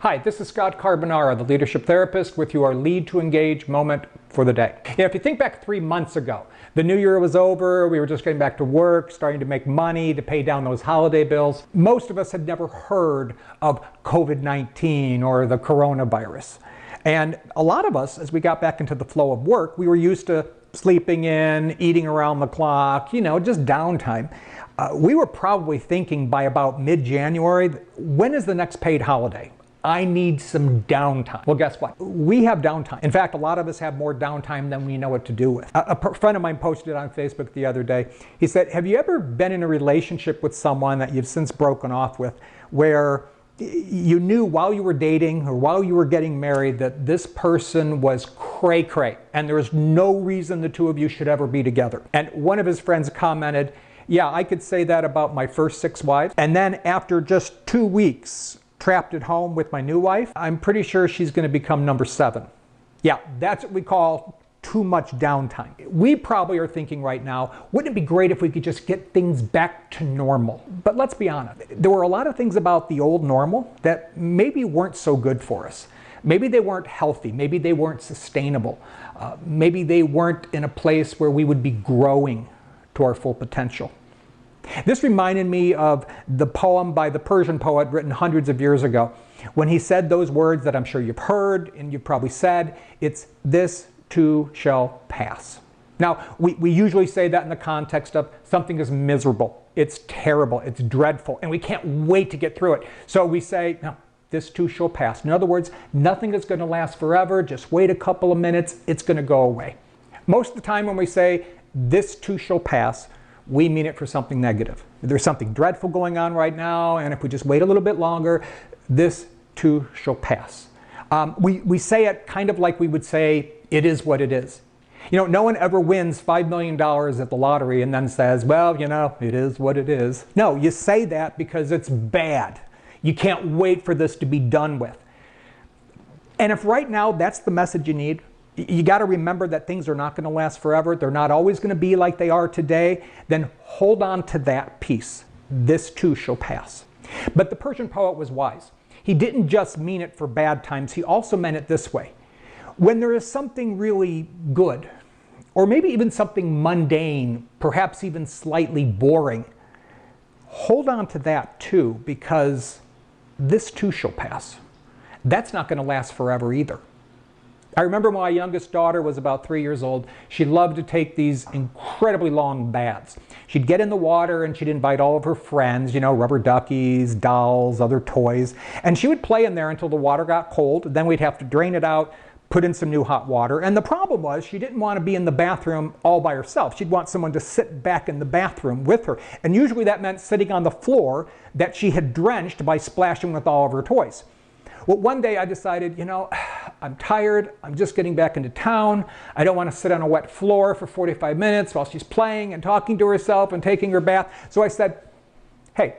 Hi, this is Scott Carbonara, the leadership therapist, with your lead to engage moment for the day. If you think back 3 months ago, the new year was over, we were just getting back to work, starting to make money to pay down those holiday bills. Most of us had never heard of COVID-19 or the coronavirus. And a lot of us, as we got back into the flow of work, we were used to sleeping in, eating around the clock, just downtime. We were probably thinking by about mid-January, when is the next paid holiday? I need some downtime. Well, guess what? We have downtime. In fact, a lot of us have more downtime than we know what to do with. A friend of mine posted on Facebook the other day. He said, have you ever been in a relationship with someone that you've since broken off with where you knew while you were dating or while you were getting married that this person was cray-cray and there was no reason the two of you should ever be together? And one of his friends commented, yeah, I could say that about my first 6 wives. And then after just 2 weeks, trapped at home with my new wife, I'm pretty sure she's going to become number 7. Yeah, that's what we call too much downtime. We probably are thinking right now, wouldn't it be great if we could just get things back to normal? But let's be honest, there were a lot of things about the old normal that maybe weren't so good for us. Maybe they weren't healthy, maybe they weren't sustainable, maybe they weren't in a place where we would be growing to our full potential. This reminded me of the poem by the Persian poet written hundreds of years ago when he said those words that I'm sure you've heard and you've probably said, it's "this too shall pass." Now, we usually say that in the context of something is miserable, it's terrible, it's dreadful, and we can't wait to get through it. So we say, no, this too shall pass. In other words, nothing is going to last forever, just wait a couple of minutes, it's going to go away. Most of the time when we say, this too shall pass, we mean it for something negative. There's something dreadful going on right now, and if we just wait a little bit longer, this too shall pass. We say it kind of like we would say, it is what it is. No one ever wins $5 million at the lottery and then says, well, it is what it is. No, you say that because it's bad. You can't wait for this to be done with. And if right now that's the message you need, you got to remember that things are not going to last forever. They're not always going to be like they are today. Then hold on to that piece. This too shall pass. But the Persian poet was wise. He didn't just mean it for bad times. He also meant it this way. When there is something really good, or maybe even something mundane, perhaps even slightly boring, hold on to that too, because this too shall pass. That's not going to last forever either. I remember when my youngest daughter was about 3 years old, she loved to take these incredibly long baths. She'd get in the water and she'd invite all of her friends, rubber duckies, dolls, other toys, and she would play in there until the water got cold. Then we'd have to drain it out, put in some new hot water. And the problem was she didn't want to be in the bathroom all by herself. She'd want someone to sit back in the bathroom with her. And usually that meant sitting on the floor that she had drenched by splashing with all of her toys. Well, one day I decided, I'm tired, I'm just getting back into town, I don't want to sit on a wet floor for 45 minutes while she's playing and talking to herself and taking her bath. So I said, hey,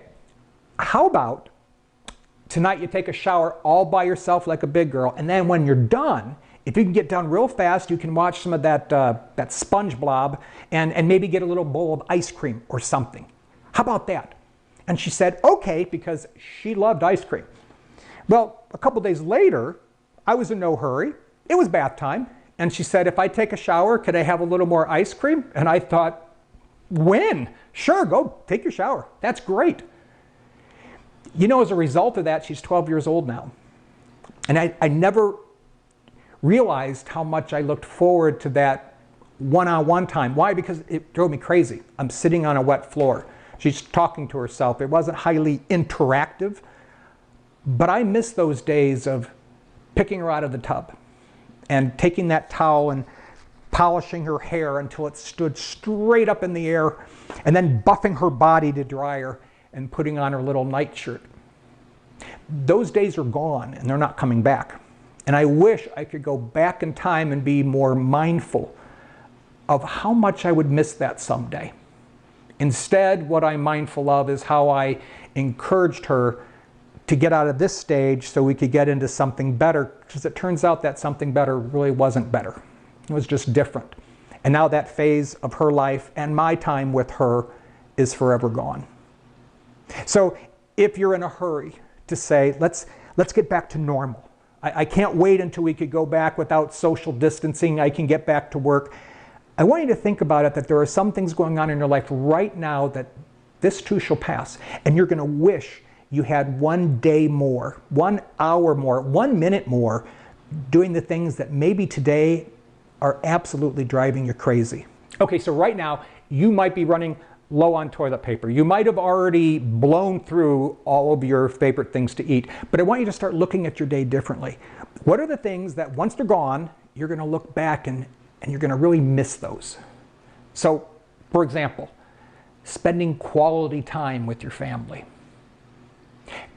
how about tonight you take a shower all by yourself like a big girl, and then when you're done, if you can get done real fast, you can watch some of that sponge blob and maybe get a little bowl of ice cream or something. How about that? And she said, okay, because she loved ice cream. Well, a couple days later, I was in no hurry. It was bath time. And she said, if I take a shower, could I have a little more ice cream? And I thought, when? Sure, go take your shower. That's great. As a result of that, she's 12 years old now. And I never realized how much I looked forward to that one-on-one time. Why? Because it drove me crazy. I'm sitting on a wet floor. She's talking to herself. It wasn't highly interactive. But I miss those days of picking her out of the tub and taking that towel and polishing her hair until it stood straight up in the air, and then buffing her body to dry her and putting on her little nightshirt. Those days are gone and they're not coming back. And I wish I could go back in time and be more mindful of how much I would miss that someday. Instead, what I'm mindful of is how I encouraged her to get out of this stage so we could get into something better, because it turns out that something better really wasn't better. It was just different. And now that phase of her life and my time with her is forever gone. So if you're in a hurry to say, let's Let's get back to normal. I can't wait until we could go back without social distancing. I can get back to work. I want you to think about it, that there are some things going on in your life right now that this too shall pass. And you're going to wish you had 1 day more, 1 hour more, 1 minute more doing the things that maybe today are absolutely driving you crazy. Okay, so right now you might be running low on toilet paper. You might have already blown through all of your favorite things to eat, but I want you to start looking at your day differently. What are the things that once they're gone, you're going to look back and you're going to really miss those? So, for example, spending quality time with your family.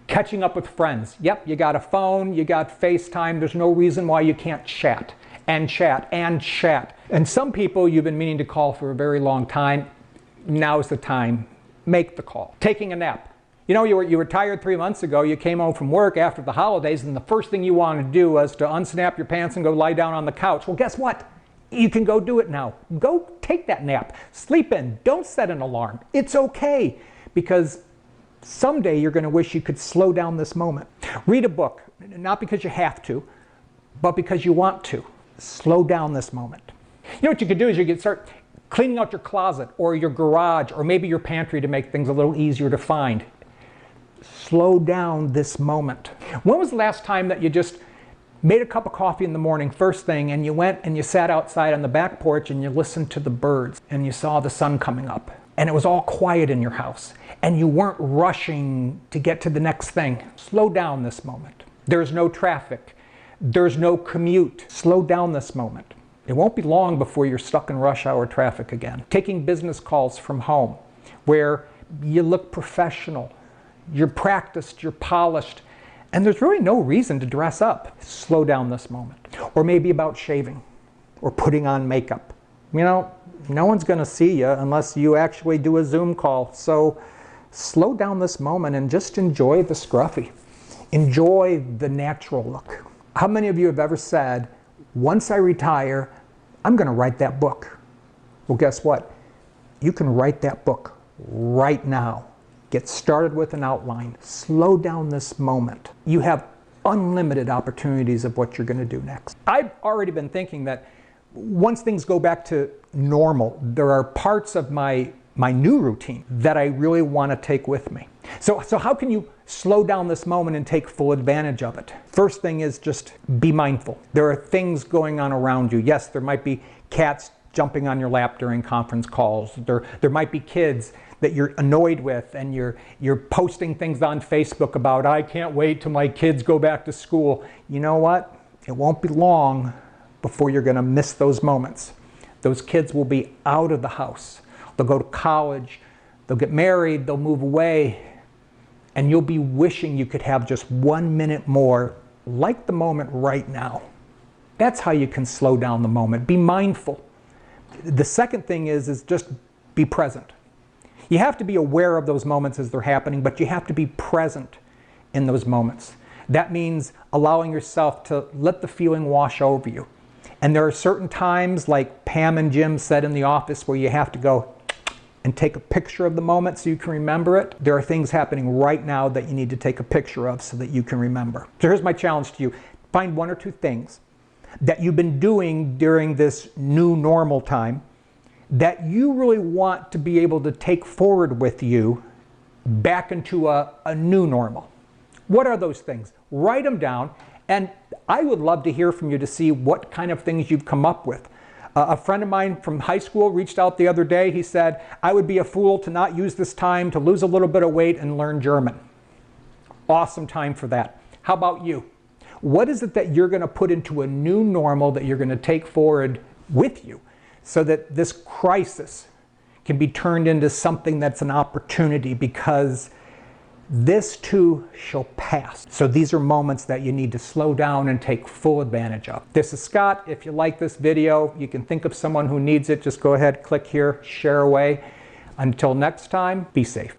Catching up with friends. Yep, you got a phone, you got FaceTime. There's no reason why you can't chat and chat and chat. And some people you've been meaning to call for a very long time. Now's the time. Make the call. Taking a nap. You know, you were tired 3 months ago. You came home from work after the holidays, and the first thing you wanted to do was to unsnap your pants and go lie down on the couch. Well, guess what? You can go do it now. Go take that nap. Sleep in. Don't set an alarm. It's okay, because someday you're going to wish you could slow down this moment. Read a book, not because you have to, but because you want to. Slow down this moment. You know what you could do is you could start cleaning out your closet or your garage or maybe your pantry to make things a little easier to find. Slow down this moment. When was the last time that you just made a cup of coffee in the morning, first thing, and you went and you sat outside on the back porch and you listened to the birds and you saw the sun coming up and it was all quiet in your house and you weren't rushing to get to the next thing? Slow down this moment. There's no traffic. There's no commute. Slow down this moment. It won't be long before you're stuck in rush hour traffic again. Taking business calls from home where you look professional, you're practiced, you're polished, and there's really no reason to dress up. Slow down this moment. Or maybe about shaving or putting on makeup. You know, no one's going to see you unless you actually do a Zoom call. So slow down this moment and just enjoy the scruffy. Enjoy the natural look. How many of you have ever said, once I retire, I'm going to write that book? Well, guess what? You can write that book right now. Get started with an outline. Slow down this moment. You have unlimited opportunities of what you're going to do next. I've already been thinking that once things go back to normal, there are parts of my new routine that I really want to take with me. So how can you slow down this moment and take full advantage of it? First thing is just be mindful. There are things going on around you. Yes, there might be cats jumping on your lap during conference calls. There might be kids that you're annoyed with and you're posting things on Facebook about, I can't wait till my kids go back to school. You know what? It won't be long before you're going to miss those moments. Those kids will be out of the house. They'll go to college, they'll get married, they'll move away, and you'll be wishing you could have just 1 minute more, like the moment right now. That's how you can slow down the moment. Be mindful. The second thing is just be present. You have to be aware of those moments as they're happening, but you have to be present in those moments. That means allowing yourself to let the feeling wash over you. And there are certain times, like Pam and Jim said in the office, where you have to go and take a picture of the moment so you can remember it. There are things happening right now that you need to take a picture of so that you can remember. So here's my challenge to you. Find 1 or 2 things that you've been doing during this new normal time that you really want to be able to take forward with you back into a new normal. What are those things? Write them down, and I would love to hear from you to see what kind of things you've come up with. A friend of mine from high school reached out the other day. He said, I would be a fool to not use this time to lose a little bit of weight and learn German. Awesome time for that. How about you? What is it that you're going to put into a new normal that you're going to take forward with you so that this crisis can be turned into something that's an opportunity, because this too shall pass. So these are moments that you need to slow down and take full advantage of. This is Scott. If you like this video, you can think of someone who needs it. Just go ahead, click here, share away. Until next time, be safe.